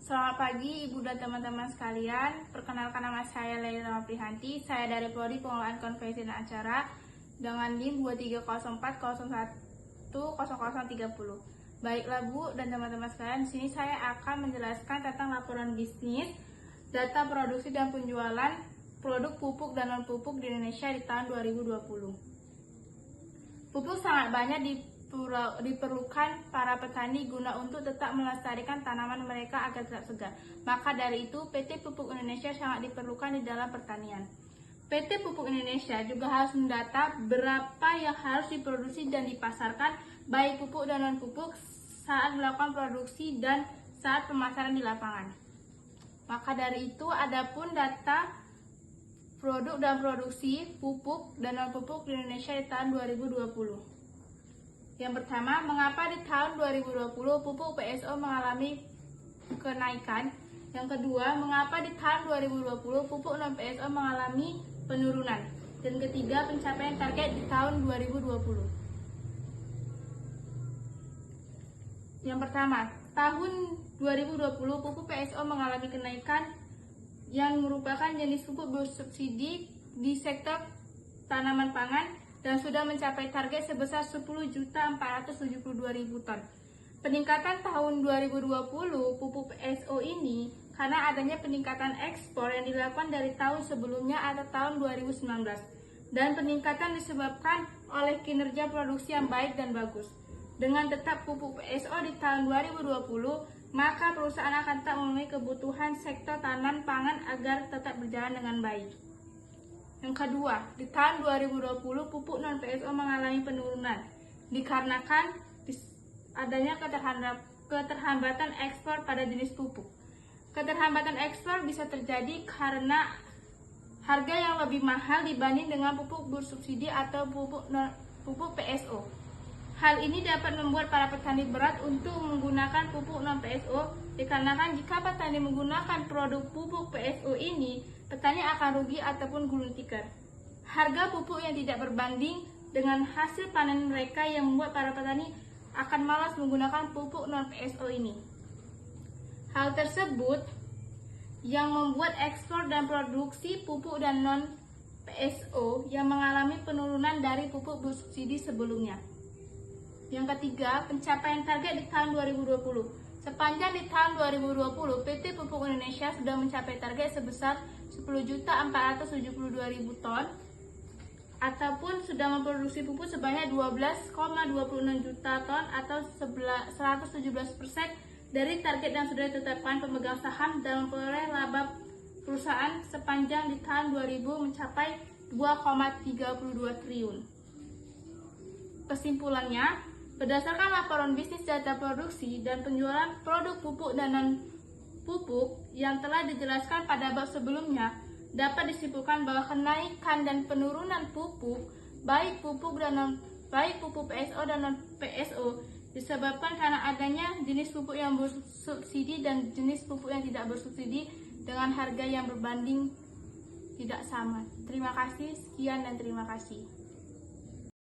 Selamat pagi Ibu dan teman-teman sekalian. Perkenalkan, nama saya Laila Prihanti. Saya dari Prodi Pengelolaan Konvensi dan Acara dengan NIM 2304010030. Baiklah Bu dan teman-teman sekalian, di sini saya akan menjelaskan tentang laporan bisnis, data produksi dan penjualan produk pupuk dan non-pupuk di Indonesia di tahun 2020. Pupuk sangat banyak diperlukan para petani guna untuk tetap melestarikan tanaman mereka agar tetap segar. Maka dari itu, PT Pupuk Indonesia sangat diperlukan di dalam pertanian. PT Pupuk Indonesia juga harus mendata berapa yang harus diproduksi dan dipasarkan, baik pupuk dan non-pupuk, saat melakukan produksi dan saat pemasaran di lapangan. Maka dari itu, adapun data produk dan produksi pupuk dan non-pupuk di Indonesia di tahun 2020. Yang pertama, mengapa di tahun 2020 pupuk PSO mengalami kenaikan? Yang kedua, mengapa di tahun 2020 pupuk non-PSO mengalami penurunan? Dan ketiga, pencapaian target di tahun 2020. Yang pertama, tahun 2020 pupuk PSO mengalami kenaikan yang merupakan jenis pupuk bersubsidi di sektor tanaman pangan dan sudah mencapai target sebesar 10.472.000 ton. Peningkatan tahun 2020 pupuk PSO ini karena adanya peningkatan ekspor yang dilakukan dari tahun sebelumnya atau tahun 2019. Dan peningkatan disebabkan oleh kinerja produksi yang baik dan bagus. Dengan tetap pupuk PSO di tahun 2020, maka perusahaan akan tetap memenuhi kebutuhan sektor tanaman pangan agar tetap berjalan dengan baik. Yang kedua, di tahun 2020 pupuk non-PSO mengalami penurunan dikarenakan adanya keterhambatan ekspor pada jenis pupuk. Keterhambatan ekspor bisa terjadi karena harga yang lebih mahal dibanding dengan pupuk bersubsidi atau pupuk PSO. Hal ini dapat membuat para petani berat untuk menggunakan pupuk non-PSO dikarenakan jika petani menggunakan produk pupuk PSO ini, petani akan rugi ataupun gulung tikar. Harga pupuk yang tidak berbanding dengan hasil panen mereka yang membuat para petani akan malas menggunakan pupuk non-PSO ini. Hal tersebut yang membuat ekspor dan produksi pupuk dan non-PSO yang mengalami penurunan dari pupuk bersubsidi sebelumnya. Yang ketiga, pencapaian target di tahun 2020. Sepanjang di tahun 2020, PT Pupuk Indonesia sudah mencapai target sebesar 10.472.000 ton ataupun sudah memproduksi pupuk sebanyak 12,26 juta ton atau 117% dari target yang sudah ditetapkan pemegang saham dan memperoleh laba perusahaan sepanjang di tahun 2000 mencapai 2,32 triliun. Kesimpulannya, berdasarkan laporan bisnis data produksi dan penjualan produk pupuk dan non-pupuk yang telah dijelaskan pada bab sebelumnya, dapat disimpulkan bahwa kenaikan dan penurunan pupuk, baik pupuk PSO dan non-PSO, disebabkan karena adanya jenis pupuk yang bersubsidi dan jenis pupuk yang tidak bersubsidi dengan harga yang berbanding tidak sama. Terima kasih, sekian dan terima kasih.